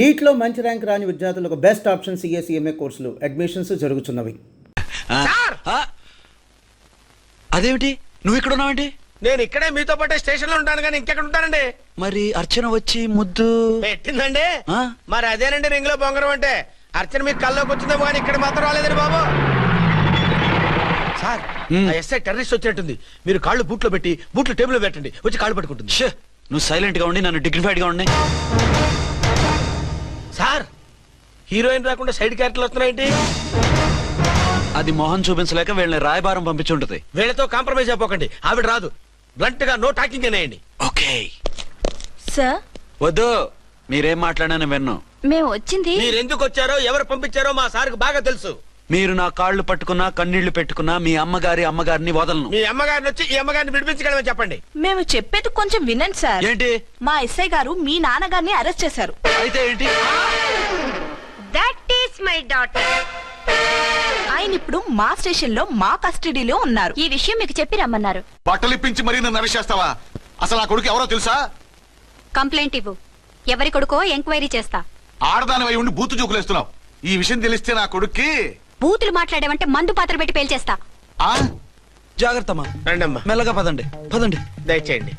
నీట్లో మంచి ర్యాంక్ రాని విద్యార్థులకు బెస్ట్ ఆప్షన్ సిఎస్ఈఎంఏ కోర్సులు అడ్మిషన్స్ జరుగుతున్నవి. అదేమిటి నువ్వు ఇక్కడ ఉన్నావేంటి? నేను ఇక్కడే మీతో పాటే స్టేషన్ లో ఉంటాను కానీ ఇంకెక్కడ ఉంటానండి. మరి అర్చన వచ్చి ముద్దు పెట్టిందండి. మరి అదేనండి రింగ్ లో బొంగరం అంటే. అర్చన మీకు కల్లోకి వచ్చిందేమో కానీ ఇక్కడ మాత్రం రాలేదండి బాబు. సార్ ఎస్ఐ టెర్రరిస్ట్ వచ్చినట్టుంది. మీరు కాళ్ళు బూట్లో పెట్టి బూట్లు టేబుల్ పెట్టండి, వచ్చి కాళ్ళు పట్టుకుంటుంది. నువ్వు సైలెంట్ గా ఉండి నన్ను డిగ్నిఫైడ్ గా ఉండి. సార్ హీరోయిన్ రాకుండా సైడ్ క్యారెక్టర్లు వస్తున్నాయేంటి? అది మొహం చూపించలేక వీళ్ళని రాయబారం పంపించుంటది. వీళ్ళతో కాంప్రమైజ్ అయిపోకండి, ఆవిడ రాదు. బ్లంట్ గా నో టాకింగ్ అనేయండి. Okay sir. వద్దు, మీరేం మాట్లాడానని విన్ను. మేము వచ్చింది మీరు ఎందుకు వచ్చారో ఎవరు పంపించారో మా సార్కు బాగా తెలుసు. మీరు నా కాళ్ళు పట్టుకున్నా కన్నీళ్లు పెట్టుకున్నా మీ అమ్మగారిని వదలను. మీ అమ్మగారిని వచ్చి ఈ అమ్మగారిని విడిపించగలమని చెప్పండి. మేము చెప్పేది కొంచెం వినండి సార్. ఏంటి? మా ఎస్ఐ గారు మీ నాన్నగారిని అరెస్ట్ చేశారు. అయితే ఏంటి? That is my daughter. ఆయన ఇప్పుడు మా స్టేషన్ లో మా కస్టడీలో ఉన్నారు. ఈ విషయం మీకు చెప్పి రమ్మన్నారు. బట్టలిప్పించి మరీ నన్ను అరెస్ట్ చేస్తావా? అసలు ఆ కొడుకు ఎవరో తెలుసా? కంప్లైంట్ ఇవ్వు. ఎవరి కొడుకో ఎంక్వైరీ చేస్తా. ఆడదానివై ఉండి బూతు జోకులేస్తున్నావు. ఈ విషయం తెలిస్తే నా కొడుక్కి బూతులు మాట్లాడేవంటే మందు పాత్ర పెట్టి పేల్చేస్తా. జాగ్రత్తమ్మా. రండమ్మా. మెల్లగా పదండి పదండి. దయచేయండి.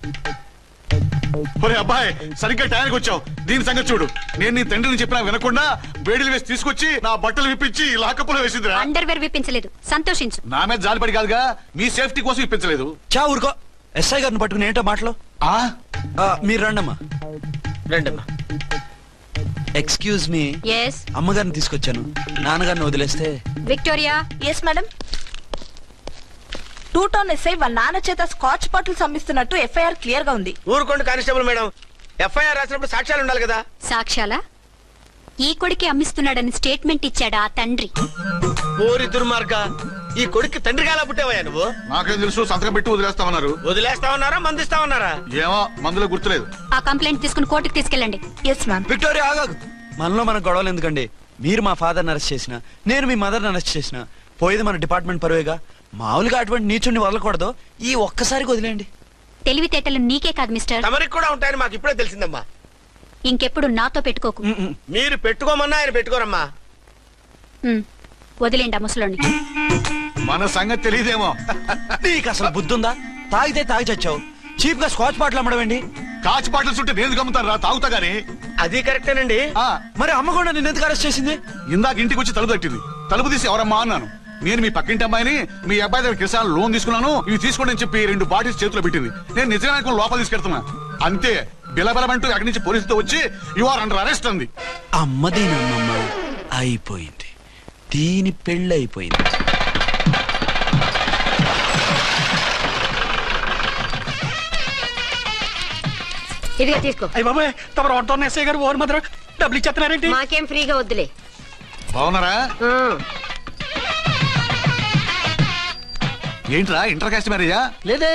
ఒరే అబ్బాయి, సరిగ్గా టైంకి వచ్చావు. దీని సంగతి చూడు. నేను నీ తండ్రిని చెప్పినా వినకుండా బేడీలు వేసి తీసుకొచ్చి నా బట్టలు విప్పించి లాకప్పులో వేసిందిరా. అండర్వేర్ విప్పించలేదు, సంతోషించు. నా మీద జాలిపడి కాదుగా, మీ సేఫ్టీ కోసం ఇప్పించలేదు. చా ఊరుకో. ఎస్ఐ గారిని పట్టుకుని ఏంటో మాటలు. మీరు రండమ్మా. రండమ్మా. Excuse me. ఎస్. అమ్మగారిని తీసుకొచ్చాను. నాన్నగారిని వదిలేస్తే. Victoria. Yes madam. 2 town SI వాళ్ళ నాన్న చేత స్కాచ్ బాటిల్స్ అమ్మిస్తున్నట్టు ఎఫ్ఐఆర్ క్లియర్ గా ఉంది. ఊరుకోండి కానిస్టేబుల్ మేడం. ఎఫ్ఐఆర్ రాసినప్పుడు సాక్ష్యాలు ఉండాలి కదా. సాక్ష్యాలా? ఈ కొడుకే అమ్మిస్తున్నాడని స్టేట్మెంట్ ఇచ్చాడా ఆ తండ్రి? ఓరి దుర్మార్గ, ఈ కొడుక్కి తండ్రిగా ఎలా పుట్టావయ్యా నువ్వు? నాకేం తెలుసు, సంతకం పెట్టి వదిలేస్తామన్నారు. వదిలేస్తామన్నారా మందిస్తామన్నారా? ఏమో, మందులో గుర్తులేదు. ఆ కంప్లైంట్ తీసుకుని కోర్టుకు తీసుకెళ్ళండి. Yes ma'am. విక్టోరియా ఆగాగు. మనలో మన గొడవలు ఎందుకండి? మీరు మా ఫాదర్ని అరెస్ట్ చేసిన, నేను మీ మదర్ని అరెస్ట్ చేసిన, పోయేది మన డిపార్ట్మెంట్ పరువేగా. మామూలుగా అటువంటి నీచుని వదలకూడదు. ఈ ఒక్కసారికి వదిలేండి. తెలివితేటలు నీకే కాదు మిస్టర్, తమరికి కూడా ఉంటాయని మాకు ఇప్పుడే తెలిసిందమ్మా. ఇంకెప్పుడు నాతో పెట్టుకోకు. మీరు పెట్టుకోమన్నా ఆయన పెట్టుకోరమ్మా. వదిలేండి ఆ ముసలోని. మన సంగతి తెలియదేమో. నీకు అసలు బుద్ధుందా? తాగితే తాగి చచ్చావు. చీప్ గా స్కాచ్ బాటిల్ అమ్మడమేంటి? కాచి బాటలు చుట్టే నేను గమ్ముతాను రా, తాగుతా గానీ. అది కరెక్టేనండి. మరి అమ్మ కూడా నిన్ను ఎందుకు అరెస్ట్ చేసింది? ఇందాక ఇంటికి వచ్చి తలుపు తట్టింది. తలుపు తీసి ఎవరమ్మా అన్నాను. నేను మీ పక్కింటి అమ్మాయిని, మీ అబ్బాయి దగ్గర కిసాన్ లోన్ తీసుకున్నాను, ఇవి తీసుకోండి అని చెప్పి 2 బాటిల్స్ చేతిలో పెట్టింది. నేను నిజంగా లోపల తీసుకెళ్తున్నా. అంతే, బిలబలమంటూ అక్కడి నుంచి పోలీసుతో వచ్చి యు ఆర్ అండర్ అరెస్ట్ అంది. అమ్మదేనమ్మమ్మ అయిపోయింది. దీని పెళ్ళి అయిపోయింది. ఇదిగా తీసుకో. అయ్య బాబాయ్, తమ రోడ్డు ఎస్ఐ గారు ఓరు మాత్రం డబ్బులు ఇచ్చేస్తున్నారేంటి? మాకేం ఫ్రీగా వద్దులే. బాగున్నారా? ఏంట్రా ఇంటర్ కాస్ట్ మ్యారేజా? లేదే.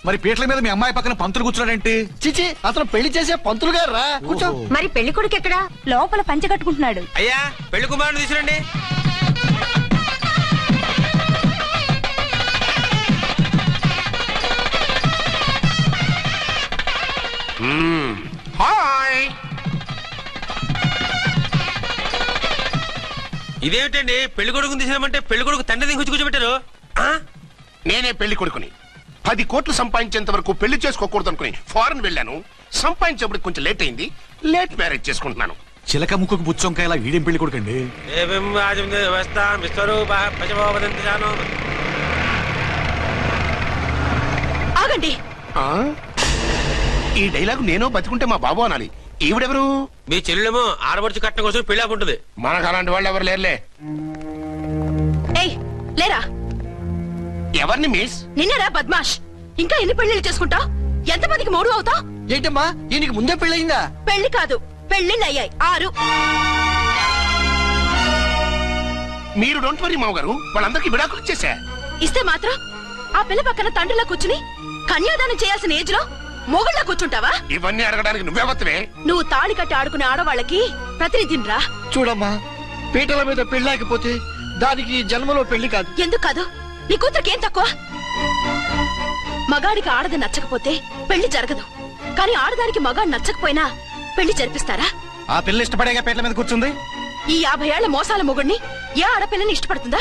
మరి పీటల మీద మీ అమ్మాయి పక్కన పంతులు కూర్చున్నాడేంటి? చిచి, అతను పెళ్లి చేసే పంతులు గారు రా. కూర్చో. మరి పెళ్లి కొడుకు ఎక్కడా? లోపల పంచె కట్టుకుంటున్నాడు. అయ్యా, పెళ్లి కుమారుని తీసుకురండి. హాయ్. ఇదేమిటండి, పెళ్లి కొడుకుని తీసినామంటే పెళ్లి కొడుకు తండ్రి దిగి కూర్చోబెట్టారు. నేనే పెళ్లి కొడుకుని. 10 కోట్లు సంపాదించేంత వరకు పెళ్లి చేసుకోకూడదు అనుకుని ఫారెన్ వెళ్ళాను. సంపాదించేప్పుడు కొంచెం లేట్ అయింది. లేట్ మ్యారేజ్ చేసుకుంటున్నాను. చిలక ముక్కుకు బుచ్చొంకాయలా వీడేం పెళ్లి కొడుకండి? ఆగండి. ఈ డైలాగ్ నేను బతికుంటే మా బాబు అనాలి. ఈవిడెవరు? మీ చెల్లెమో ఆడబడుచు కట్టడం కోసం పెళ్లి ఆపుంటది. మనకు అలాంటి వాళ్ళు ఎవరు లేరులే. ఏయ్ లేరా. ఎవరిని మిస్? నిన్నరా బద్మాష్. ఇంకా ఎన్ని పెళ్లిళ్ళు చేసుకుంటా? ఎంతమందికి మూడు అవుతా? ఏంటమ్మా, ఈయనకి ముందే పెళ్ళయిందా? పెళ్లి కాదు, పెళ్లిళ్ళు అయ్యాయి 6. మీరు డోంట్ వరీ మామగారు, వాళ్ళందరికీ విడాకులు ఇచ్చేసా. ఇస్తే మాత్రం ఆ పిల్ల పక్కన తండ్రిలా కూర్చుని కన్యాదానం చేయాల్సిన ఏజ్ లో మొగుళ్ళ కూర్చుంటావా? ఇవన్నీ అడగడానికి నువ్వెవత్తవే? నువ్వు తాళి కట్టి ఆడుకునే ఆడవాళ్ళకి ప్రతినిధిరా. చూడమ్మా, పీటల మీద పెళ్ళాకపోతే దానికి జన్మలో పెళ్లి కాదు. ఎందుకు కాదు? నీ కూతురికేం తక్కువ? మగాడికి ఆడది నచ్చకపోతే పెళ్లి జరగదు. కానీ ఆడదానికి మగాడు నచ్చకపోయినా పెళ్లి జరిపిస్తారా? ఆ పిల్ల ఇష్టపడేగా పీటల మీద కూర్చుంది. ఈ 50 ఏళ్ల మోసాల మొగుడిని ఏ ఆడపిల్లని ఇష్టపడుతుందా?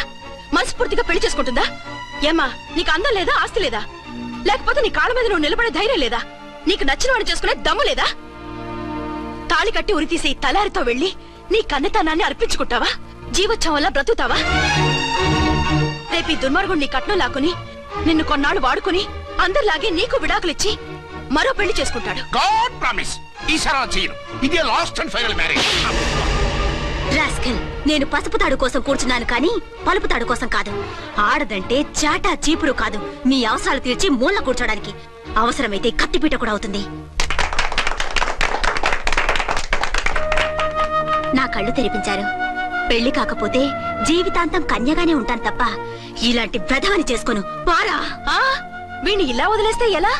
మనస్ఫూర్తిగా పెళ్లి చేసుకుంటుందా? ఏమ్మా, నీకు అందం లేదా, ఆస్తి లేదా? లేకపోతే నీ కాళ్ళ మీద నువ్వు నిలబడే ధైర్యం లేదా? నీకు నచ్చిన వాడు చేసుకునే దమ్ము లేదా? తాళి కట్టి ఉరితీసే ఈ తలారితో వెళ్లి నీ కన్నెతనాన్ని అర్పించుకుంటావా? జీవోత్సవం వల్ల బ్రతుకుతావా? రేపు ఈ దుర్మార్గుడు నీ కట్నం లాక్కుని నిన్ను కొన్నాళ్ళు వాడుకుని అందరిలాగే నీకు విడాకులిచ్చి మరో పెళ్లి చేసుకుంటాడు. గాడ్ ప్రామిస్ ఈసారి అలా చేయను. ఇదే last and final marriage. Rascal, నేను పసుపు తాడు కోసం కూర్చున్నాను కానీ పలుపు తాడు కోసం కాదు. ఆడదంటే చాటా చీపురు కాదు, నీ అవసరాలు తీర్చి మూల కూర్చోడానికి. అవసరమైతే కత్తిపీట కూడా అవుతుంది. నా కళ్ళు తెరిపించారు. పెళ్లి కాకపోతే జీవితాంతం కన్యగానే ఉంటాను తప్ప ఇలాంటి ప్రధాని చేసుకోను. పారా! వీణ్ణి ఇలా వదిలేస్తే ఎలా?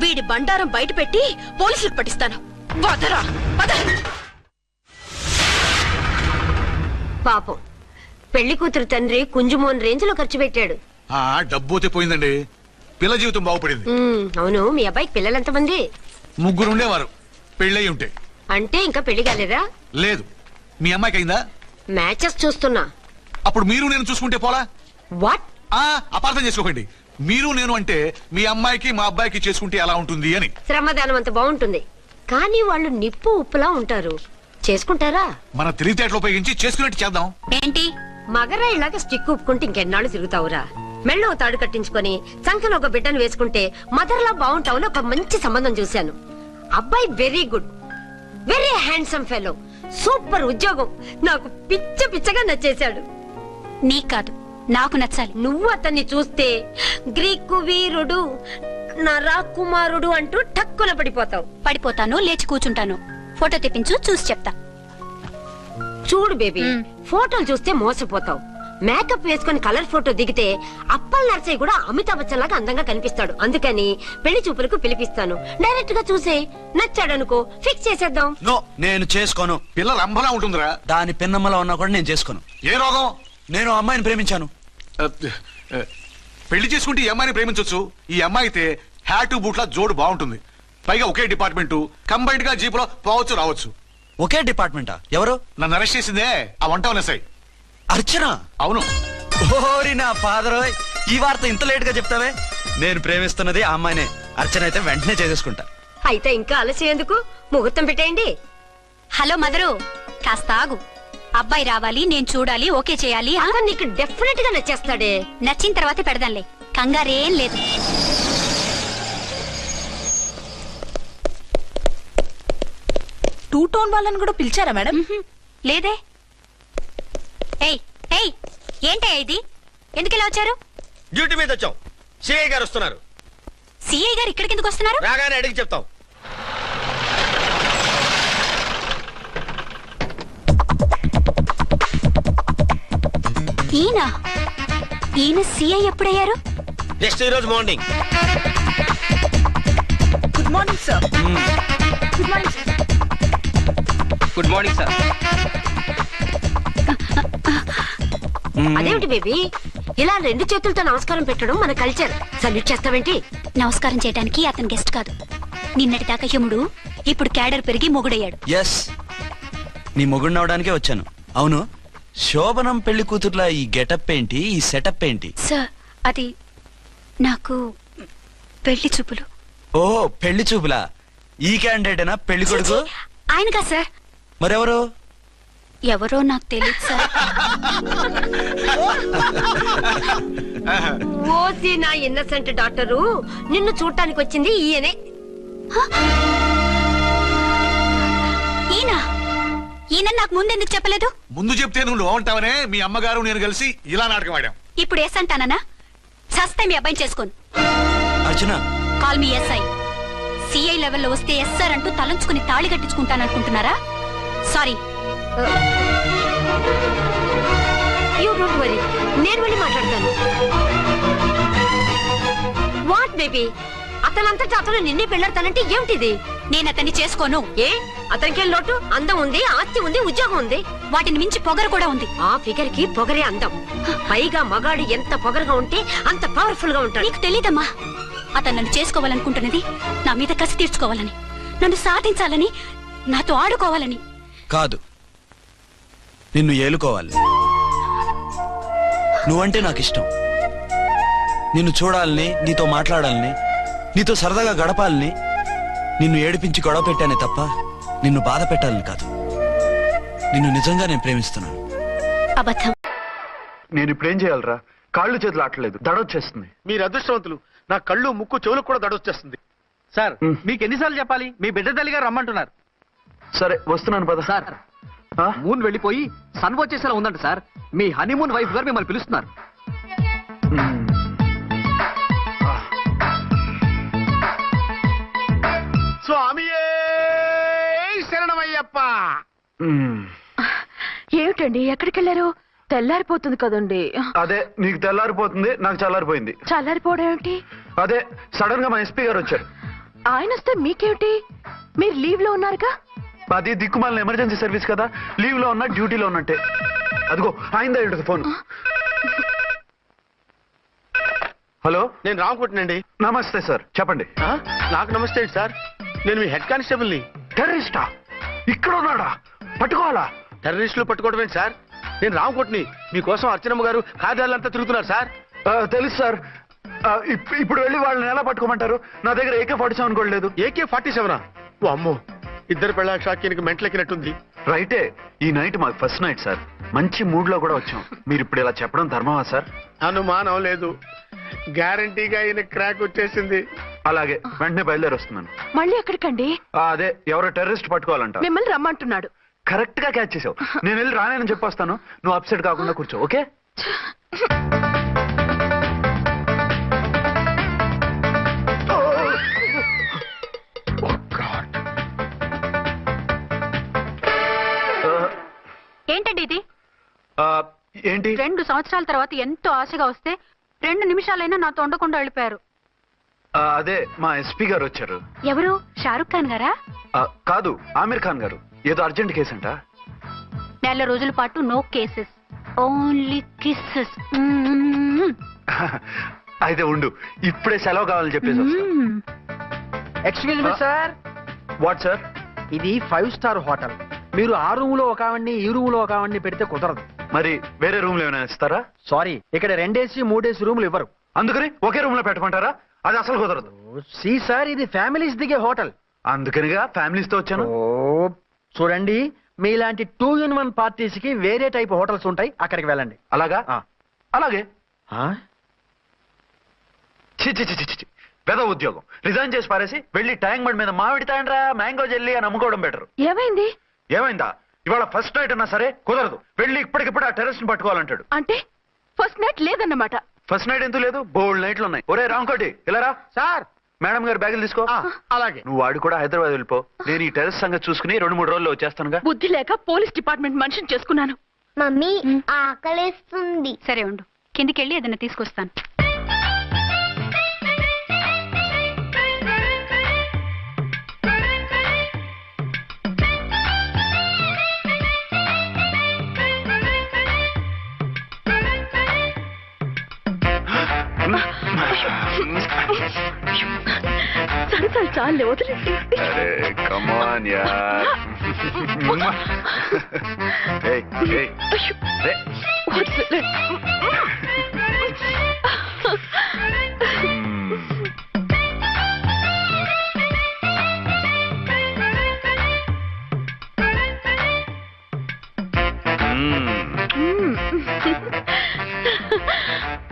వీడి బండారం బయట పెట్టి పోలీసులకు పట్టిస్తాను. వదరా, వద. పాపం, పెళ్లి కూతురు తండ్రి కుంజుమోన్ రేంజ్ లో ఖర్చు పెట్టాడు. ఆ డబ్బు అయితే పోయిందండి, పిల్ల జీవితం బాగుపడింది. అవును, మీ అబ్బాయికి పిల్లలెంతమంది? 3 ఉండేవారు, పెళ్ళయి ఉంటే. అంటే ఇంకా పెళ్లి కాలేదా? లేదు. మీ అమ్మాయికి అయిందా? మ్యాచెస్ చూస్తున్నా. అప్పుడు మీరు నేను చూసుకుంటే పోలా? వాట్? అపార్థం చేసుకోకండి. మీరు నేను అంటే మీ అమ్మాయికి మా అబ్బాయికి చేసుకుంటే ఎలా ఉంటుంది అని. శ్రమదానం అంత బాగుంటుంది, కానీ వాళ్ళు నిప్పు ఉప్పులా ఉంటారు. చేసుకుంటారా? మన తెలివితేటలు ఉపయోగించి చేసుకున్నట్టు చేద్దాం. ఏంటి? మగరా ఇలాగ స్టిక్ ఉప్పుకుంటే ఇంకెన్నాళ్ళు తిరుగుతావురా? మెళ్ళో తాడు కట్టించుకొని చంకలో ఒక బిడ్డను వేసుకుంటే మదర్లా బాగుంటావుని ఒక మంచి సంబంధం చూశాను. అబ్బాయి very good, very handsome fellow, super ఉద్యోగం. నాకు పిచ్చగా నచ్చేశాడు. నీకు కాదు, నాకు నచ్చాలి. నువ్వు అతన్ని చూస్తే గ్రీకు వీరుడు, నరాకుమారుడు అంటూ టక్కున పడిపోతావు. పడిపోతాను, లేచి కూర్చుంటాను. ఫోటో తెప్పించు, చూసి చెప్తా. చూడు బేబీ, ఫోటోలు చూస్తే మోసపోతావు. మేకప్ వేసుకుని కలర్ ఫోటో దిగితే అప్పల్ నర్సయ్య కూడా అమితాబ్ బచ్చన్ లాగా అందంగా కనిపిస్తాడు. అందుకని పెళ్లి చూపులకు పిలిపిస్తాను. డైరెక్ట్ గా చూసే నచ్చాడనుకో, ఫిక్స్ చేసేద్దాం. నో, నేను చేసుకోను. పిల్ల రంభలా ఉంటుందిరా. దాని పిన్నమ్మలా ఉన్నా కూడా నేను చేసుకోను. ఏ రోగం? నేను ఆ అమ్మాయిని ప్రేమించాను. పెళ్లి చేసుకుంటే ఈ అమ్మాయిని ప్రేమించొచ్చు. ఈ అమ్మాయి అయితే హ్యాటు బూట్ల జోడు బాగుంటుంది. పైగా ఒకే డిపార్ట్మెంట్, కంబైన్డ్ గా జీపులో పోవచ్చు రావచ్చు. ఒకే డిపార్ట్మెంటా? ఎవరు? నన్ను అరెస్ట్ చేసిందే ఆ వంటవనసాయి. అర్చన? అవును. ఓరి నా ఫాదర్, ఈ వార్త ఇంత లేట్ గా చెప్తావే? నేను ప్రేమిస్తున్నది ఆ అమ్మాయినే. అర్చన అయితే వెంటనే చేసేసుకుంటా. అయితే ఇంకా ఆలస్యం ఎందుకు? ముహూర్తం పెట్టేయండి. హలో మదరు, కాస్త ఆగు. అబ్బాయి రావాలి, నేను చూడాలి, ఓకే చేయాలి. అతను నీకు డెఫినెట్ గా నచ్చేస్తాడే. నచ్చిన తర్వాతే పెడదాంలే, కంగారేం లేదు. టూ టోన్ వాళ్ళని కూడా పిలిచారా మేడం? లేదే. ఏయ్ ఏయ్, ఏంటే ఇది? ఎందుకు ఇలా వచ్చారు? డ్యూటీ మీద వచ్చాం. సిఐ గారు వస్తున్నారు. సిఐ గారు ఇక్కడికి ఎందుకు వస్తున్నారు? రాగానే అడిగి చెప్తాం. ఈయన సిఐ ఎప్పుడయ్యారు? నెక్స్ట్ ఈ రోజు morning. Good morning sir. Good morning sir. Good morning sir. అదేమిటి బేబీ, ఇలా 2 చేతులతో నమస్కారం పెట్టడం మన కల్చర్. సల్యూట్ చేస్తావేంటి? నమస్కారం చేయడానికి అతను గెస్ట్ కాదు. నిన్నటి దాకా యముడు, ఇప్పుడు క్యాడర్ పెరిగి మొగుడయ్యాడు. ఎస్, నీ మొగుడిని అవడానికే వచ్చాను. అవును, శోభనం పెళ్లి కూతుర్లా ఈ గెటప్ ఏంటి, ఈ సెటప్ ఏంటి? సార్, అది నాకు పెళ్లి చూపులు. ఓ, పెళ్లి చూపులా? ఈ క్యాండిడేటేనా పెళ్లి కొడుకు? ఆయనగా సార్. మరెవరు? ఎవరో నాకు తెలియదు సార్. ఓసి నా ఇన్నసెంట్ డాక్టరు, నిన్ను చూడటానికి వచ్చింది ఈయనే. ఈయన నాకు ముందెందుకు చెప్పలేదు? ముందు చెప్తే నువ్వు బాగుంటావనే మీ అమ్మగారు నేను కలిసి ఇలా నాటకం ఆడాం. ఇప్పుడు ఎస్ అంటానా? సస్తే మీ అబ్బాయిని చేసుకోను. అర్చన, కాల్ మీ ఎస్ఐ. సిఐ లెవెల్లో వస్తే ఎస్ఆర్ అంటూ తలంచుకుని తాళి కట్టించుకుంటాననుకుంటున్నారా? సారీ. యూ డోంట్ వరీ, నేను వెళ్ళి మాట్లాడతాను. వాట్ బేబీ, అతనంతటా అతను నిన్నే పెళ్ళాడతానంటే ఏమిటిది? నేను అతన్ని చేసుకోను. ఏ, అతనికేం లోటు? అందం ఉంది, ఆస్తి ఉంది, ఉద్యోగం ఉంది. వాటిని మించి పొగరు కూడా ఉంది. ఆ ఫిగర్ కి పొగరే అందం. పైగా మగాడు ఎంత పొగరుగా ఉంటే అంత పవర్ఫుల్ గా ఉంటాడు. నీకు తెలీదమ్మా, అతను నన్ను చేసుకోవాలనుకుంటున్నది నా మీద కసి తీర్చుకోవాలని, నన్ను సాధించాలని, నాతో ఆడుకోవాలని. కాదు, నిన్ను ఏలుకోవాలి. నువ్వంటే నాకు ఇష్టం. నిన్ను చూడాలని, నీతో మాట్లాడాలని, నీతో సరదాగా గడపాలని, నిన్ను ఏడిపించి గొడవ పెట్టానే తప్ప నిన్ను బాధ పెట్టాలని కాదు. నిన్ను నిజంగా నేను ప్రేమిస్తున్నాను. అబద్ధం. నేను ఇప్పుడేం చేయాలరా? కాళ్ళు చేతులు ఆటలేదు, దడొచ్చేస్తుంది. మీరు అదృష్టవంతులు. నా కళ్ళు ముక్కు చెవులకు కూడా దడొచ్చేస్తుంది. సార్ మీకు ఎన్నిసార్లు చెప్పాలి? మీ బిడ్డ తల్లి గారు రమ్మంటున్నారు. సరే వస్తున్నాను పద. సార్ ఆ? మూన్ వెళ్ళిపోయి సన్ వచ్చేసేలా ఉందంట సార్. మీ హనీమూన్ వైఫ్ గారు మిమ్మల్ని పిలుస్తున్నారు. స్వామియే శరణమయ్యప్ప. ఏమిటండి ఎక్కడికి వెళ్ళారు? తెల్లారిపోతుంది కదండి. అదే నీకు తెల్లారిపోతుంది, నాకు చల్లారిపోయింది. చల్లారిపోవడం ఏమిటి? అదే సడన్ గా మా ఎస్పీ గారు వచ్చారు. ఆయన వస్తే మీకేమిటి? మీరు లీవ్ లో ఉన్నారుగా. అది దిక్కుమాలిన ఎమర్జెన్సీ సర్వీస్ కదా, లీవ్ లో ఉన్నా డ్యూటీలో ఉన్నట్టే. అదిగో ఆయనదా ఉంటుంది ఫోన్. హలో, నేను రామకుంటునండి. నమస్తే సార్, చెప్పండి. నాకు నమస్తే అండి సార్. నేను మీ హెడ్ కానిస్టేబుల్ని. టెర్రరిస్టా? ఇక్కడ ఉన్నాడా? పట్టుకోవాలా? టెర్రరిస్టులు పట్టుకోవడం ఏంటి సార్? నేను రామకోట్ని. మీకోసం అర్చనమ్మ గారు కార్యాలయంతా తిరుగుతున్నారు సార్. తెలుసు సార్. ఇప్పుడు వెళ్ళి వాళ్ళని ఎలా పట్టుకోమంటారు? నా దగ్గర AK-47 కూడా లేదు. AK-47? ఓ అమ్మో, ఇద్దరు పెళ్ళ షాకీనికి మెంట్లెక్కినట్టుంది. రైటే, ఈ నైట్ మాకు ఫస్ట్ నైట్ సార్. మంచి మూడ్ లో కూడా వచ్చాం. మీరు ఇప్పుడు ఇలా చెప్పడం ధర్మమా సార్? అనుమానం లేదు, గ్యారంటీగా ఈయన క్రాక్ వచ్చేసింది. అలాగే, వెంటనే బయలుదేరి వస్తున్నాను. మళ్ళీ ఎక్కడికండి? అదే ఎవరో టెర్రరిస్ట్ పట్టుకోవాలంట. మిమ్మల్ని రమ్మంటున్నాడు. కరెక్ట్ గా క్యాచ్ చేసావు. నేను వెళ్ళి రానని చెప్పొస్తాను, నువ్వు అప్సెట్ కాకుండా కూర్చో, ఓకే? ఏంటండి ఇది? ఏంటి? 2 సంవత్సరాల తర్వాత ఎంతో ఆశగా వస్తే 2 నిమిషాలైనా నాతో ఉండకుండా వెళ్ళిపోయారు. అదే మా ఎస్పీ గారు వచ్చారు. ఎవరు? షారుఖ్ ఖాన్ గారా? కాదు, ఆమీర్ ఖాన్ గారు. ఏదో అర్జెంట్ కేసు అంట. 4 రోజుల పాటు నో కేసెస్, ఓన్లీ కిస్సెస్. అయితే ఉండు, ఇప్పుడే సెలవు కావాలని చెప్పేసి. Excuse me sir. What sir? ఇది 5 స్టార్ హోటల్. మీరు ఆ రూమ్ లో ఒక ఆవిడ్ని, ఈ రూమ్ లో ఒక ఆవిడ్ని పెడితే కుదరదు. మరి వేరే రూమ్ లో ఏమైనా ఇస్తారా? సారీ, ఇక్కడ 2 AC 3 AC రూములు ఇవ్వరు. అందుకని ఒకే రూమ్ లో పెట్టమంటారా? అది అసలు కుదరదు. సి సార్, ఇది ఫ్యామిలీస్ దిగే హోటల్. అందుకనిగా ఫ్యామిలీస్ తో వచ్చాను. చూడండి, మీలాంటి 2-in-1 పార్టీస్ కి వేరే టైప్ హోటల్స్ ఉంటాయి, అక్కడికి వెళ్ళండి. అలాగా? అలాగే. ఆ? చి చి చి చి చి. పెద్ద ఉద్యోగం రిజైన్ చేసి పారేసి వెళ్ళి ట్యాంక్ బండ్ మీద మామిడి తాండ్రా మ్యాంగో జెల్లీ అని అమ్ముకోవడం బెటర్. ఏమైంది? ఏమైందా? ఇవాళ ఫస్ట్ నైట్ అన్నా సరే కుదరదు. వెళ్ళి ఇప్పటికిప్పుడు ఆ టెర్రస్ ని పట్టుకోవాలంటాడు. అంటే ఫస్ట్ నైట్ లేదన్నమాట. ఫస్ట్ నైట్ ఎందుకు లేదు? బోల్డ్ నైట్లు ఉన్నాయి. ఒరే రాంకోటి, ఇలారా. సార్, మేడం గారు బ్యాగులు తీసుకో. అలాగే. నువ్వు వాడు కూడా హైదరాబాద్ వెళ్ళిపో. నేను ఈ టెర్రస్ సంగతి చూసుకుని 2-3 రోజుల్లో వచ్చేస్తానుగా. బుద్ధి లేక పోలీస్ డిపార్ట్మెంట్ మనిషిని చేసుకున్నాను. మమ్మీ ఆకలేస్తుంది. సరే ఉండు, కిందికెళ్ళి ఏదైనా తీసుకొస్తాను. సరసాలు చాలే, వదిలేసి. అరే కమ్ ఆన్ యార్. ఏయ్ ఏయ్ రే. వదిలే.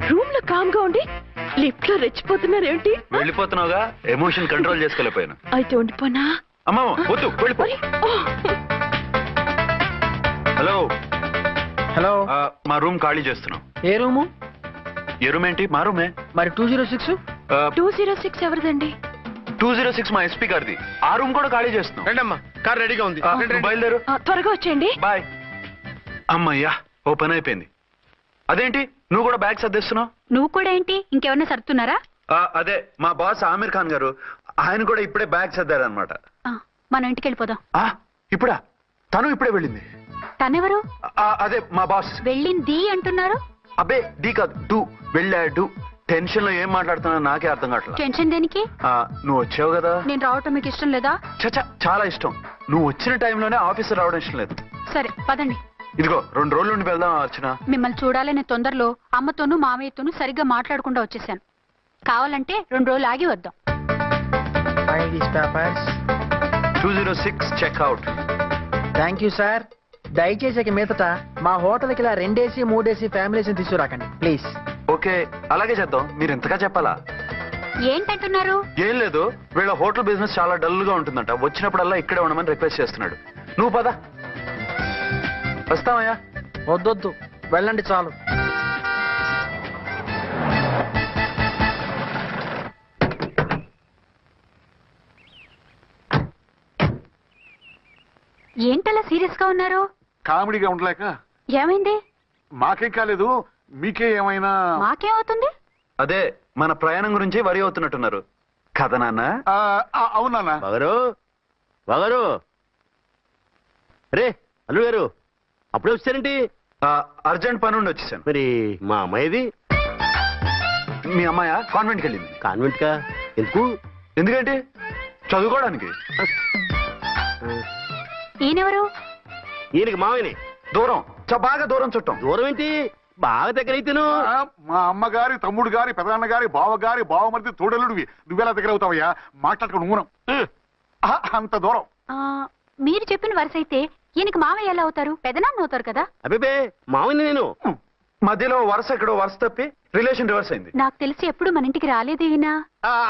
రూమ్ లో కామ్ గా ఉండి లిఫ్ట్ లో రెచ్చిపోతున్నారేంటి? వెళ్ళిపోతున్నావుగా, ఎమోషన్ కంట్రోల్ చేసుకోలేకపోయాను. అయితే ఉండిపోనా? అమ్మా వద్దు, వెళ్ళిపో. Hello hello. మా రూమ్ ఖాళీ చేస్తున్నాం. ఏ రూము? ఏ రూమ్ ఏంటి? మా రూమే. మరి 206? 206 ఎవరిదండి? 206 మా ఎస్పీ గారిది. ఆ రూమ్ కూడా ఖాళీ చేస్తున్నాం. రండమ్మా, కార్ రెడీగా ఉంది. నువ్వు బయలుదేరు. త్వరగా వచ్చేయండి. బాయ్. అమ్మయ్యా, ఓ పని అయిపోయింది. అదేంటి నువ్వు కూడా బ్యాగ్ సర్దేస్తున్నావు? నువ్వు కూడా ఏంటి, ఇంకెవరన్నా సర్దుతున్నారా? అదే మా బాస్ ఆమీర్ ఖాన్ గారు, ఆయన కూడా ఇప్పుడే బ్యాగ్ సర్దారనమాట. మనం ఇంటికి వెళ్ళిపోదాం. ఇప్పుడా? తను ఇప్పుడే వెళ్ళింది. తనెవరు? అదే మా బాస్. వెళ్ళింది అంటున్నారు? అబ్బే డీ కాదు, డూ. వెళ్ళాడు. టెన్షన్ లో ఏం మాట్లాడుతున్నా నాకే అర్థం కావట్లేదు. టెన్షన్ దేనికి? నువ్వు వచ్చావు కదా. నేను రావటం మీకు ఇష్టం లేదా? చచ్చా, చాలా ఇష్టం. నువ్వు వచ్చిన టైంలోనే ఆఫీసర్ రావడం ఇష్టం లేదు. సరే పదండి. ఇదిగో 2 రోజుల నుండి వెళ్దాం అర్చన. మిమ్మల్ని చూడాలనే తొందరలో అమ్మతోనూ మామయ్యతోనూ సరిగ్గా మాట్లాడకుండా వచ్చేసాను. కావాలంటే 2 రోజులు ఆగి వద్దాం. 206 చెక్అవుట్. Thank you sir. దయచేసి ఇక మీదట మా హోటల్కి ఇలా 2 AC 3 AC ఫ్యామిలీస్ తీసుకురాకండి ప్లీజ్. ఓకే, అలాగే చేద్దాం. మీరు ఇంతగా చెప్పాలా? ఏంటంటున్నారు? ఏం లేదు, వీళ్ళ హోటల్ బిజినెస్ చాలా డల్ గా ఉంటుందంట. వచ్చినప్పుడల్లా ఇక్కడే ఉండమని రిక్వెస్ట్ చేస్తున్నాడు. నువ్వు పద. వస్తావయ్యా? వద్దొద్దు, వెళ్ళండి చాలు. ఏంటలా సీరియస్ గా ఉన్నారు? కామెడీగా ఉండలేక. ఏమైంది? మాకేం కాలేదు, మీకే ఏమైనా? మాకేమవుతుంది? అదే మన ప్రయాణం గురించి వరి అవుతున్నట్టున్నారు కదా నాన్న? అవునా బాగారు రే అల్లుడు గారు, అప్పుడే వచ్చారేంటి? అర్జెంట్ పని ఉండి వచ్చేసాను. మరి మా అమ్మాయిది? మీ అమ్మాయ కాన్వెంట్కి వెళ్ళింది. కాన్వెంట్ కా? ఎందుకు? ఎందుకంటే చదువుకోవడానికి. ఈయనెవరు? ఈయనకి మామయ్యని. దూరం, బాగా దూరం చుట్టం. దూరం ఏంటి, బాగా దగ్గర అయితేను. మా అమ్మగారి, తమ్ముడు గారి, పెదనాన్న గారి, బావగారి, బావమరిది, తోడలుడివి. నువ్వెలా దగ్గర అవుతావయ్యా? మాట్లాడుకుని ఊనం. అంత దూరం. మీరు చెప్పిన వరుస అయితే ఈయనకి మామయ్య ఎలా అవుతారు? పెదనాన్న అవుతారు కదా. అబ్బే మామయ్యని నేను. మధ్యలో వరుస ఎక్కడో వరుస తప్పి రిలేషన్ రివర్స్ అయింది. నాకు తెలిసి ఎప్పుడు మన ఇంటికి రాలేదు ఈయన.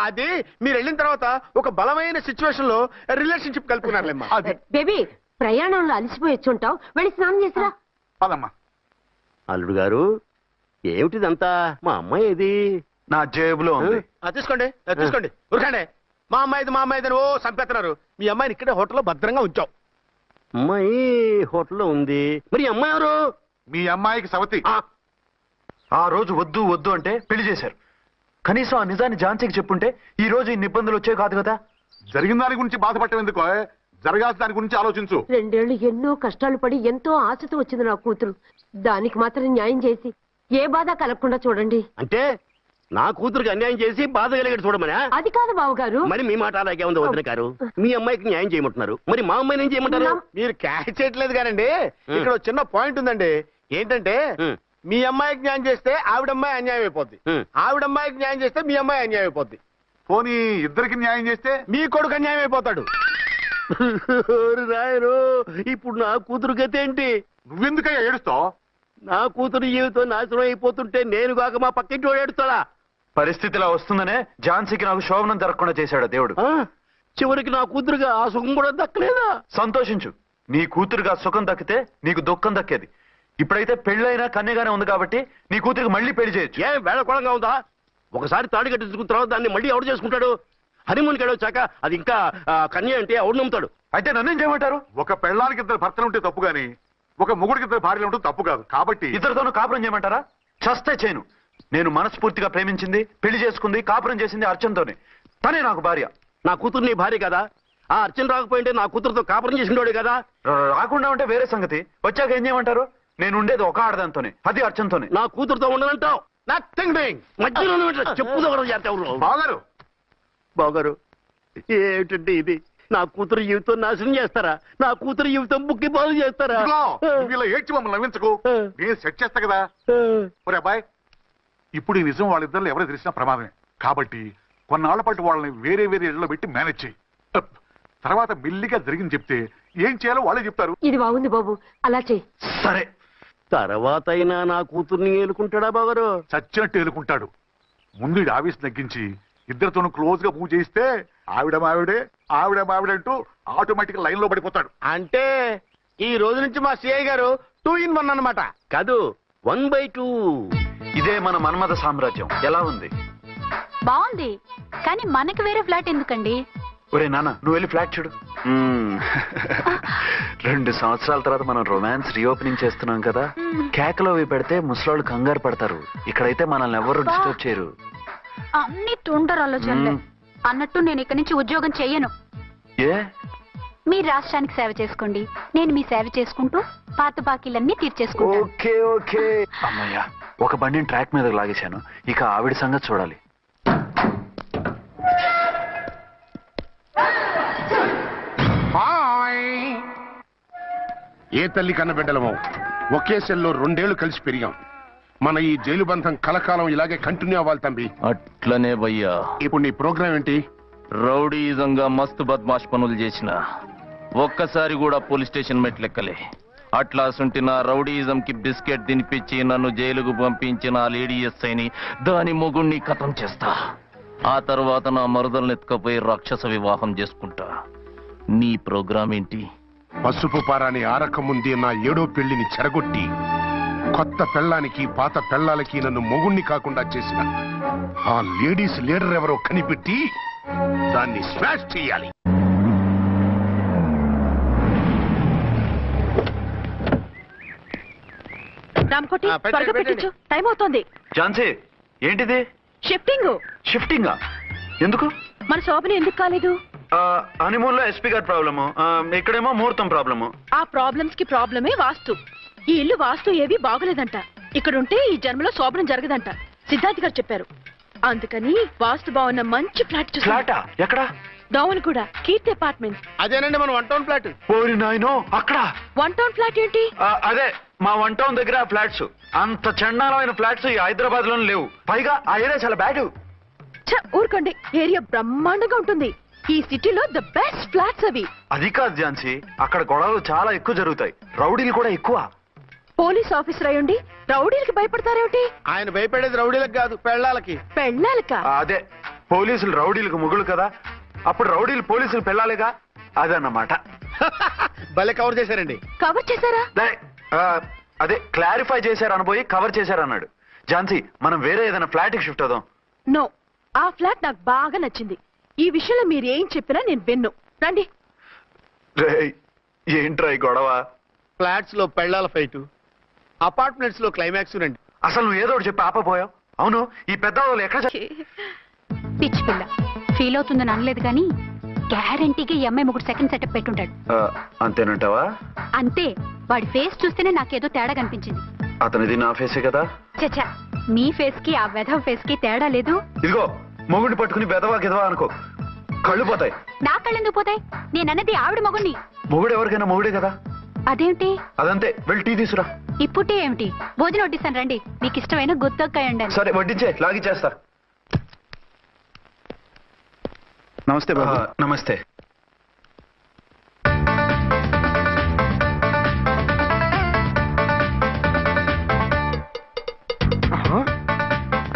అది మీరు వెళ్ళిన తర్వాత ఒక బలమైన సిచ్యువేషన్ లో రిలేషన్షిప్ కలుపుకున్నారులేమ్మా. బేబీ, ప్రయాణంలో అలసిపోయి వచ్చుంటావు, వెళ్ళి స్నానం చేసిరా. పదమ్మా. అల్లుడు గారు, ఏమిటిదంతా? మా అమ్మాయి ఏది? నా జేబులో ఉంది. తీసుకోండి తీసుకోండి, ఉరకండి. మా అమ్మాయిది ఓ చంపేస్తున్నారు. మీ అమ్మాయిని ఇక్కడే హోటల్లో భద్రంగా ఉంచాం. అమ్మాయి హోటల్లో ఉంది. మరి అమ్మాయి ఎవరు? మీ అమ్మాయికి సవతి. ఆ రోజు వద్దు వద్దు అంటే పెళ్లి చేశారు. కనీసం ఆ నిజాన్ని ఝాన్సీకి చెప్పుంటే ఈ రోజు ఇన్ని ఇబ్బందులు వచ్చే కాదు కదా. జరిగిన దాని గురించి బాధపడటం ఎందుకో, జరగాల్సిన దాని గురించి ఆలోచించు. 2 ఏళ్లు ఎన్నో కష్టాలు పడి ఎంతో ఆశతో వచ్చింది నా కూతురు. దానికి మాత్రం న్యాయం చేసి ఏ బాధ కలగకుండా చూడండి. అంటే నా కూతురికి అన్యాయం చేసి బాధ కలిగేది చూడమనా? అది కాదు బావగారు. మరి మీ మాట అలాగే ఉంది వదిన గారు. మీ అమ్మాయికి న్యాయం చేయమంటున్నారు, మరి మా అమ్మాయిని ఏం చేయమంటారు? మీరు క్యాచ్ చేయట్లేదు కానండి. ఇక్కడ చిన్న పాయింట్ ఉందండి. ఏంటంటే మీ అమ్మాయికి న్యాయం చేస్తే ఆవిడమ్మాయి అన్యాయం అయిపోద్ది, ఆవిడమ్మాయికి న్యాయం చేస్తే మీ అమ్మాయి అన్యాయం అయిపోద్ది. పోనీ ఇద్దరికి న్యాయం చేస్తే మీ కొడుకు అన్యాయం అయిపోతాడు. రాయరు, ఇప్పుడు నా కూతురు గతి ఏంటి? నువ్వెందుకయ్యా ఏడుస్తావు? నా కూతురు జీవితం నాశనం అయిపోతుంటే నేను కాక మా పక్కింటి వాడు ఏడుస్తాడా? పరిస్థితిలా వస్తుందనే ఝాన్సీకి నాకు శోభనం జరగకుండా చేశాడు దేవుడు. చివరికి నా కూతురుగా ఆ సుఖం కూడా దక్కలేదా? సంతోషించు, నీ కూతురుగా సుఖం దక్కితే నీకు దుఃఖం దక్కేది. ఇప్పుడైతే పెళ్ళైనా కన్యగానే ఉంది కాబట్టి నీ కూతురికి మళ్ళీ పెళ్లి చేయొచ్చు. ఏం వేళకోళంగా ఉందా? ఒకసారి తాడు కట్టించుకున్న తర్వాత దాన్ని మళ్ళీ ఎవడు చేసుకుంటాడు? హనీమూన్కి వచ్చాక అది ఇంకా కన్య అంటే ఎవడు నమ్ముతాడు? అయితే నన్నేం చేయమంటారు? ఒక పెళ్ళానికి 2 భర్తలు ఉంటే తప్పు గాని ఒక మొగుడికి 2 భార్యలు ఉంటే తప్పు కాదు. కాబట్టి ఇద్దరితోనూ కాపురం చేయమంటారా? చస్తే చేయను. నేను మనస్ఫూర్తిగా ప్రేమించింది, పెళ్లి చేసుకుంది, కాపురం చేసింది అర్చనతోనే. తనే నాకు భార్య. నా కూతురు నీ భార్య కదా? ఆ అర్చన రాకపోయింటే నా కూతురుతో కాపురం చేసినోడు కదా? రాకుండా ఉంటే వేరే సంగతి. వచ్చాక ఏం చేయమంటారు? నేను ఉండేది ఒక ఆడదాంతోనే, అది అర్చనతోనే. నా కూతురుతో ఉండనంటావు? Nothing doing. మధ్యలో చెప్పుదో కూడా చేస్తావు. బాగారు బాగారు, ఏమిటంటే ఇది? నా కూతురు జీవితం నాశనం చేస్తారా? నా కూతురు జీవితం బుక్కి బాగు చేస్తారా? ఇలా ఏడ్చి మమ్మల్ని నవ్వించకు, నేను సెట్ చేస్తా కదా. ఒరే అబ్బాయి, ఇప్పుడు ఈ నిజం వాళ్ళిద్దరు ఎవరో తెలిసినా ప్రమాదమే. కాబట్టి కొన్నాళ్ల పాటు వాళ్ళని వేరే వేరే ఇళ్లలో పెట్టి మేనేజ్ చేయి. తర్వాత మెల్లిగా జరిగింది చెప్తే ఏం చేయాలో వాళ్ళే చెప్తారు. ఇది బాగుంది బాబు, అలా చెయ్యి. సరే, తర్వాత అయినా నా కూతుర్ని ఏలుకుంటాడా బాగారు? చచ్చినట్టు ఏలుకుంటాడు. ముందు ఈ ఆవేశం తగ్గించి ఇద్దరితోనూ క్లోజ్ గా మూవ్ చేయిస్తే ఆవిడ మావిడే అంటూ ఆటోమేటిక్ లైన్ లో పడిపోతాడు. అంటే ఈ రోజు నుంచి మా సిఐ గారు 2 in 1 అన్నమాట కాదు, 1/2. ఇదే మన మన్మథ సామ్రాజ్యం. ఎలా ఉంది? బాగుంది, కానీ మనకి వేరే ఫ్లాట్ ఎందుకండి? ఒరే నాన్న, నువ్వు వెళ్ళి ఫ్లాట్ చూడు. 2 సంవత్సరాల తర్వాత మనం రొమాన్స్ రీఓపెనింగ్ చేస్తున్నాం కదా. కేకలో అవి పెడితే ముసలాళ్ళు కంగారు పడతారు. ఇక్కడైతే మనల్ని ఎవరు డిస్టర్బ్ చేయరు. అన్ని తొందర ఆలోచనలే. అన్నట్టు నేను ఇక్కడి నుంచి ఉద్యోగం చెయ్యను. ఏ? మీరు రాష్ట్రానికి సేవ చేసుకోండి, నేను మీ సేవ చేసుకుంటూ పాత బాకీలన్నీ తీర్చేసుకుంటాను. Okay okay. అమ్మయ్యా, ఒక బండిని ట్రాక్ మీదకి లాగేశాను. ఇక ఆవిడ సంగతి చూడాలి. ఏ తల్లి కన్న బిడ్డలమో ఒకే సెల్లో 2 ఏళ్లు కలిసి పెరిగాం. మన ఈ జైలు బంధం కలకాలం ఇలాగే కంటిన్యూ అవ్వాలి తంబి. అట్లనే భయ్యా. ఇప్పుడు నీ ప్రోగ్రామ్ ఏంటి? రౌడీజంగా మస్తు బద్మాష్ పనులు చేసిన ఒక్కసారి కూడా పోలీస్ స్టేషన్ మెట్లెక్కలే. అట్లా సుంటి నా రౌడీజం కి బిస్కెట్ తినిపించి నన్ను జైలుకు పంపించిన ఆ లేడీ ఎస్ఐని దాని మొగుణ్ణి ఖతం చేస్తా. ఆ తర్వాత నా మరుదల్ని ఎత్తుకపోయి రాక్షస వివాహం చేసుకుంటా. నీ ప్రోగ్రామ్ ఏంటి? పసుపు పారాని ఆరక ముందే నా 7వ పెళ్లిని చెరగొట్టి కొత్త పెళ్ళానికి పాత పెళ్ళాలకి నన్ను మొగుణ్ణి కాకుండా చేసిన ఆ లేడీస్ లీడర్ ఎవరో కనిపెట్టి దాన్ని స్మాష్ చేయాలి. రామకోటి త్వరగా పెట్టించు, టైం అవుతోంది. ఝాన్సీ, ఏంటిది? షిఫ్టింగ్. షిఫ్టింగా? ఎందుకు? మన శోభని ఎందుకు కాలేదు? హనీమూన్ లో ఎస్పీ గారి ప్రాబ్లము, ఇక్కడేమో ముహూర్తం ప్రాబ్లము. ఆ ప్రాబ్లమ్స్ కి ప్రాబ్లమే వాస్తు. ఈ ఇల్లు వాస్తు ఏవి బాగోలేదంట. ఇక్కడుంటే ఈ జన్మలో శోభనం జరగదంట సిద్ధార్థ్ గారు చెప్పారు. అందుకని వాస్తు బాగున్న మంచి ఫ్లాట్ చూసి. ఫ్లాటా? ఎక్కడ? డౌన్ కూడా కీర్తి అపార్ట్మెంట్. అదేనండి మన 1 టౌన్ ఫ్లాట్. ఓరి నాయనో, అక్కడ 1 టౌన్ ఫ్లాట్ ఏంటి? అదే మా 1 టౌన్ దగ్గర ఫ్లాట్స్. అంత చండాలమైన ఫ్లాట్స్ ఈ హైదరాబాద్ లోనే లేవు. పైగా ఆ ఏరియా చాలా బ్యాడ్. ఊరుకోండి, ఏరియా బ్రహ్మాండంగా ఉంటుంది. ఈ సిటీలో ద బెస్ట్ ఫ్లాట్స్ అవి. అది కాదు ఝాన్సీ, అక్కడ గొడవలు చాలా ఎక్కువ జరుగుతాయి. రౌడీలు కూడా ఎక్కువ. పోలీస్ ఆఫీసర్ అయ్యుండి రౌడీలకి భయపడతారేమిటి? ఆయన భయపడేది రౌడీలకు కాదు, పెళ్ళాలకి. పెళ్ళాలక? అదే, పోలీసులు రౌడీలకు మొగులు కదా, అప్పుడు రౌడీలు పోలీసులు పెళ్ళాలిగా, అదన్నమాట. భలే కవర్ చేశారండి. కవర్ చేశారా? అదే క్లారిఫై చేశారు అనబోయి కవర్ చేశారు అన్నాడు. ఝాన్సీ, మనం వేరే ఏదైనా ఫ్లాట్ కి షిఫ్ట్ అవుదాం. నో, ఆ ఫ్లాట్ నాకు బాగా నచ్చింది. ఈ విషయంలో మీరు ఏం చెప్పినా నేను విన్ను. రండి. ఏంట్రా ఈ గొడవ? ఫ్లాట్స్ లో పెళ్ళాల ఫైట్, అపార్ట్మెంట్స్ లో క్లైమాక్స్ రండి. అసలు నువ్వు ఏదో ఒకటి చెప్పి ఆపపోయావు. అవును, ఈ పెద్ద వాళ్ళు ఎక్కడ? పిచ్చి పిల్ల ఫీల్ అవుతుందని అనలేదు కానీ గ్యారంటీగా ఈ అమ్మాయి ముగ్గురు సెకండ్ సెటప్ పెట్టుంటాడు. అంతేనంటావా? అంతే. వాడి ఫేస్ చూస్తేనే నాకేదో తేడా కనిపించింది. అతనిది నా ఫేసే కదా. చచ్చా, మీ ఫేస్ కి ఆ వెధవ ఫేస్ కి తేడా లేదు. ఇదిగో, మొగుడిని పట్టుకుని బెదవా గిదవా అనుకో, కళ్ళు పోతాయి. నా కళ్ళెందుకు పోతాయి? నేనన్నది ఆవిడ మొగుణ్ణి. మొగుడు ఎవరికైనా మొగుడే కదా. అదేంటి? అదంతే, వెళ్ళి టీ తీసురా. ఇప్పుడే ఏమిటి? భోజనం వడ్డిస్తాను రండి. మీకు ఇష్టమైన గుత్తొక్కాయ ఉండండి. సరే వడ్డించే, లాగిచ్చేస్తా. నమస్తే బాబు. నమస్తే.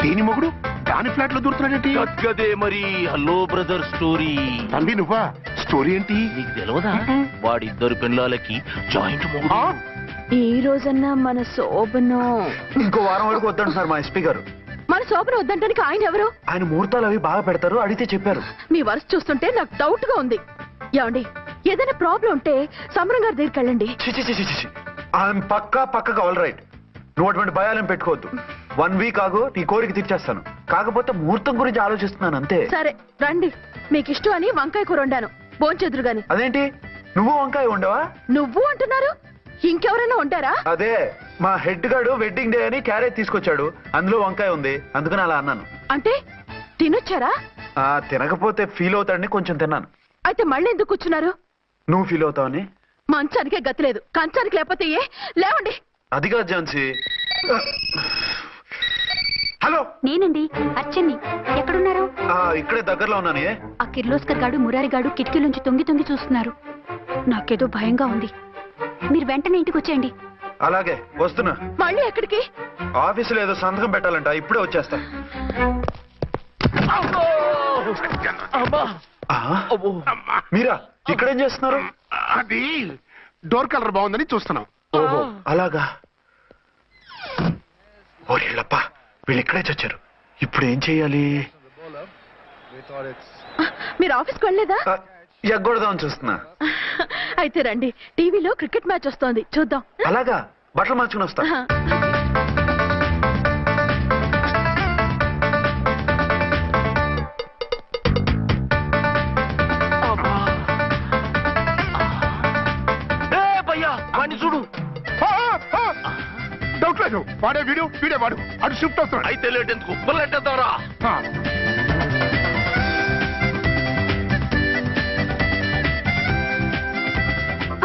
దీని మొగుడు దాని ఫ్లాట్ లో దూరుతున్నాడేంటి? గదే మరి. Hello brother story. తంబి నువ్వా? స్టోరీ ఏంటి? నీకు తెలియదా? వాడిద్దరు పిల్లలకి జాయింట్ మొగుడు. ఈ రోజన్నా మన శోభను. ఇంకో వారం వరకు వద్దంటున్నారు మా ఎస్పీ గారు. మన శోభను వద్దంటానికి ఆయన ఎవరు? ఆయన ముహూర్తాలు అవి బాగా పెడతారు, అడిగితే చెప్పారు. మీ వరుస చూస్తుంటే నాకు డౌట్ గా ఉంది. ఏమండి, ఏదైనా ప్రాబ్లం ఉంటే సమరం గారి దగ్గరికి వెళ్ళండి. ఆయన పక్కగా ఆల్ రైట్. నువ్వు అటువంటి భయాలను పెట్టుకోవద్దు. 1 వీక్ ఆగు, నీ కోరిక తీర్చేస్తాను. కాకపోతే ముహూర్తం గురించి ఆలోచిస్తున్నాను అంతే. సరే రండి. మీకు ఇష్టం అని వంకాయ కూర వండాను, భోంచెదురు గాని. అదేంటి, నువ్వు వంకాయ ఉండవా? నువ్వు అంటున్నారు, ఇంకెవరైనా ఉంటారా? అదే, మా హెడ్ గాడు వెడ్డింగ్ డే అని క్యారేజ్ తీసుకొచ్చాడు, అందులో వంకాయ ఉంది, అందుకని అలా అన్నాను. అంటే తినొచ్చారా? తినకపోతే ఫీల్ అవుతాడని కొంచెం తిన్నాను. అయితే మళ్ళీ ఎందుకు కూర్చున్నారు? నువ్వు ఫీల్ అవుతావని. మంచానికే గతి లేదు, కంచానికి లేకపోతే ఏ? లేవండి. అది కాదు ఝాన్సీ. హలో, నేనండి అచ్చన్ని. ఎక్కడున్నారు? ఇక్కడే దగ్గరలో ఉన్నాను. ఆ కిర్లోస్కర్ గాడు మురారి గాడు కిటికీలోంచి తొంగి చూస్తున్నారు. నాకేదో భయంగా ఉంది. మీరు వెంటనే ఇంటికి వచ్చేయండి. అలాగే వస్తున్నా. మళ్ళీ ఎక్కడికి? ఆఫీసులో ఏదో సంతకం పెట్టాలంట, ఇప్పుడే వచ్చేస్తా. మీరా ఇక్కడేం చేస్తున్నారు? అది డోర్ కలర్ బాగుందని చూస్తున్నాం. ఓహో అలాగా. ఓరేళ్ళప్ప, వీళ్ళు ఇక్కడే చచ్చారు. ఇప్పుడు ఏం చెయ్యాలి? మీరు ఆఫీస్కి వెళ్ళలేదా? ఎగ్గొడదామని చూస్తున్నా. అయితే రండి, టీవీలో క్రికెట్ మ్యాచ్ వస్తోంది, చూద్దాం. అలాగా, బట్టలు మార్చుకుని వస్తా. చూడు, డౌట్ లేదు వాడే వీడే వాడు అటు షిఫ్ట్ వస్తున్నాడు. అయితే లేట్ ఎందుకు బుల్లెట్టేద్దాంరా. ఆ.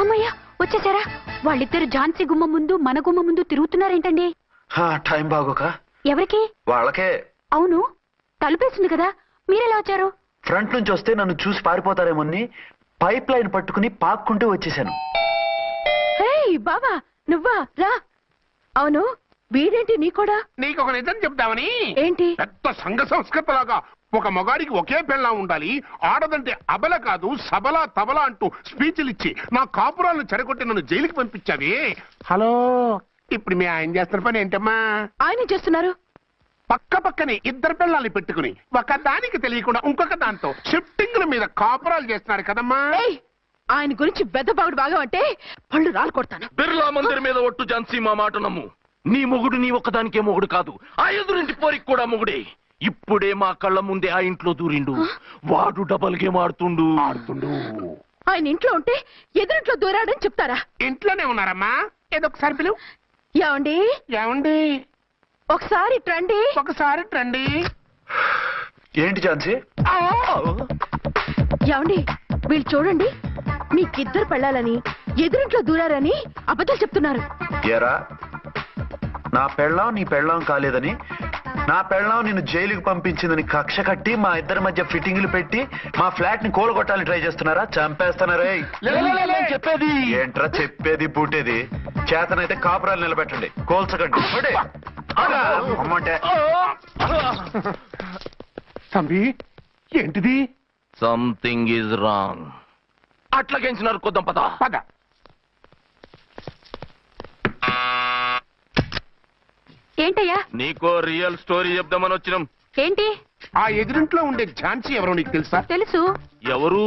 అమ్మయ్య వచ్చేసారా? వాళ్ళిద్దరు ఝాన్సీ గుమ్మ ముందు మన గుమ్మ ముందు తిరుగుతున్నారేంటండి? టైం బాగోక ఎవరికి? వాళ్ళకే. అవును, తలుపేసింది కదా, మీరెలా వచ్చారు? ఫ్రంట్ నుంచి వస్తే నన్ను చూసి పారిపోతారేమోని పైప్ లైన్ పట్టుకుని పాక్కుంటూ వచ్చేసాను. హే బాబా, నువ్వా? రా. అవును, వీడేంటి నీ కూడా? నీకు ఒక నిజం చెప్తామని. ఏంటి? పెద్ద సంఘ సంస్కృతలాగా ఒక మగాడికి ఒకే పెళ్ళం ఉండాలి, ఆడదంటే అబల కాదు సబల తబల అంటూ స్పీచ్లు ఇచ్చి నా కాపురాలను చెడగొట్టి నన్ను జైలుకి పంపించావి. హలో, ఇప్పుడు మీ ఆయన చేస్తున్న పని ఏంటమ్మా? ఆయన చేస్తున్నారు. పక్క పక్కనే ఇద్దరు పిల్లల్ని పెట్టుకుని ఒక దానికి తెలియకుండా ఇంకొక దాంతో షిఫ్టింగ్ల మీద కాపురాలు చేస్తున్నారు కదమ్మా. ఏయ్, ఆయన గురించి బెద్దబాగుడు బాగా అంటే పళ్ళు రాలు కొడతాను. బిర్లా మందిర్ మీద ఒట్టు ఝాన్సీ, మా మాట నమ్ము. నీ మొగుడు నీ ఒక్కదానికే మొగుడు కాదు, ఆ ఎదురింటి పోరికి కూడా మొగుడే. ఇప్పుడే మా కళ్ళ ముందే ఆ ఇంట్లో దూరిండు. వాడు డబల్ గేమ్ ఆడుతుండు. ఆయన ఇంట్లో ఉంటే ఎదురింట్లో దూరాడని చెప్తారా? ఇంట్లోనే ఉన్నారమ్మా. ఏదొకసారి పిలువు. ఏమండి? ఏమండి? ఒకసారి ట్రండి. ఒకసారి ట్రండి. ఏంటి ఝాన్సీ? ఏమండి, వీళ్ళు చూడండి, మీకిద్దరు పెళ్ళాలని ఎదురింట్లో దూరారని అబద్ధాలు చెప్తున్నారు. ఎరా, నా పెళ్ళాం నీ పెళ్ళాం కాలేదని, నా పెళ్ళాం నిన్ను జైలుకి పంపించిందని కక్ష కట్టి మా ఇద్దరి మధ్య ఫిట్టింగ్లు పెట్టి మా ఫ్లాట్ ని కూలగొట్టాలని ట్రై చేస్తున్నారా? చంపేస్తున్నారే. చెప్పేది ఏంట్రా చెప్పేది పూటేది? చేతనైతే కాపురాలు నిలబెట్టండి, కోల్చకండి. అమ్మంటే తంబి, ఏంటిది? Something is wrong. అట్లాగేంచినారు కొద్దాం పద. పద. ఏంటయ్యా? నీకో రియల్ స్టోరీ చెప్దామని వచ్చినాం. ఏంటి? ఆ ఎదురింట్లో ఉండే ఝాన్సీ ఎవరో నీకు తెలుసా? తెలుసు. ఎవరు?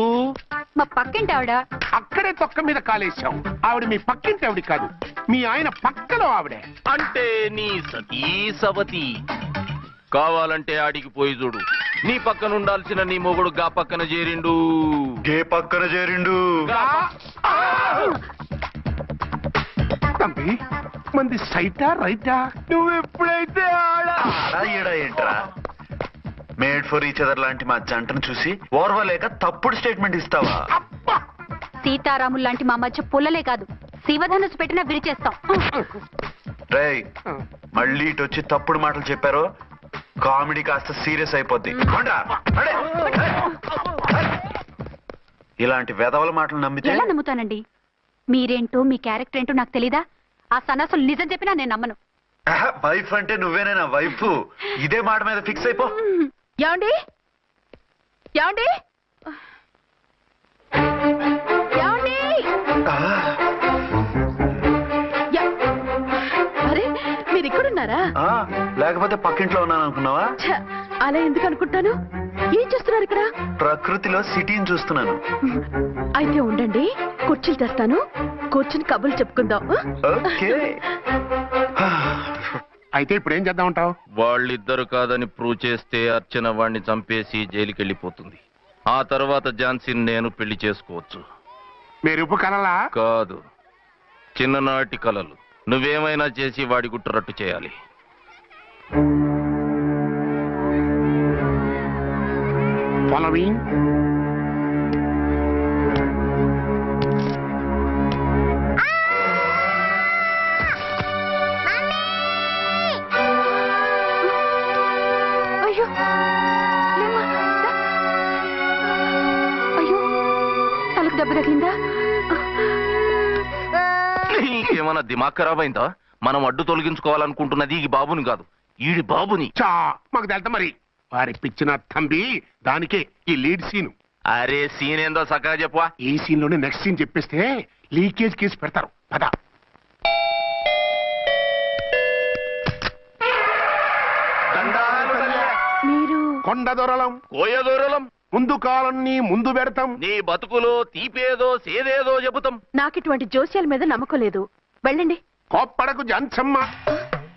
మా పక్కింటి ఆవిడ. అక్కడే తొక్క మీద కాలేశావు. ఆవిడ మీ పక్కింటి ఆవిడ కాదు, మీ ఆయన పక్కలో ఆవిడే. అంటే నీ సతీ సవతి. కావాలంటే ఆడికి పోయి చూడు. నీ పక్కన ఉండాల్సిన నీ మొగుడు గా పక్కన చేరిండు. గే పక్కన చేరిండు. తంబి, మంది సైటా రైటా? నువ్వు ఎప్పుడైతే ఆడా ఈడా ఏంట్రా? మేడ్ ఫర్ ఈచ్ అదర్ లాంటి మా జంటను చూసి ఓర్వలేక తప్పుడు స్టేట్మెంట్ ఇస్తావా? సీతారాములు లాంటి మా మధ్య పుల్లలే కాదు, శివధనుసు పెట్టినా విరిచేస్తాం. రేయ్, మళ్ళీ ఇటు వచ్చి తప్పుడు మాటలు చెప్పారు, కామెడీ కాస్త సీరియస్ అయిపోద్ది. ఇలాంటి వెధవల మాటలు నమ్మితే ఎలా నమ్ముతానండి? మీరేంటో మీ క్యారెక్టర్ ఏంటో నాకు తెలీదా? ఆ సన్నాసులు నిజం చెప్పినా నేను నమ్మను. వైఫ్ అంటే నువ్వేనా వైఫ్? ఇదే మాట మీద ఫిక్స్ అయిపో. ఏమండి? ఏమండి? ఏమండి? అరే, మీరు ఇక్కడున్నారా? లేకపోతే పక్కింట్లో ఉన్నాను అనుకున్నావా? ఛ, అలా ఎందుకు అనుకుంటాను? ఏం చేస్తున్నారు ఇక్కడ? ప్రకృతిలో సిటీని చూస్తున్నాను. అయితే ఉండండి, కుర్చీలు తెస్తాను, కూర్చుని కబుర్లు చెప్పుకుందాం. ఓకే. అయితే ఇప్పుడు ఏం చేద్దాం అంటావు? వాళ్ళిద్దరు కాదని ప్రూవ్ చేస్తే అర్చన వాణ్ణి చంపేసి జైలుకి వెళ్ళిపోతుంది. ఆ తర్వాత ఝాన్సీని నేను పెళ్లి చేసుకోవచ్చు. మీరు కలలా? కాదు, చిన్ననాటి కలలు. నువ్వేమైనా చేసి వాడి గుట్టు రట్టు చేయాలి. ఫాలోయింగ్. అయ్యో, లేమ్మా, దా. అయ్యో, తలకు దెబ్బ తగిలిందా? నీకేమన్నా దిమాగ్ ఖరాబ్ అయిందా? మనం అడ్డు తొలగించుకోవాలనుకుంటున్నది ఈ బాబుని కాదు, ఈడి బాబుని. చా, మాకు తెలుతా మరి. వారి పిచ్చిన తంబి, దానికే ఈ లీడ్ సీన్. అరే సీన్ ఏందో సక్కగా చెప్పవా? ఈ సీన్ లోనే నెక్స్ట్ సీన్ చెప్పేస్తే లీకేజ్ కేసు పెడతారు. పద. మీరు కొండ దొరలం, కోయ దూరలం, ముందు కాలన్నీ ముందు పెడతాం. నీ బతుకులో తీపేదో సేదేదో చెబుతాం. నాకు ఇటువంటి జోస్యాల మీద నమ్మకం లేదు. వెళ్ళండి. కోప్పడకు జాన్సమ్మ.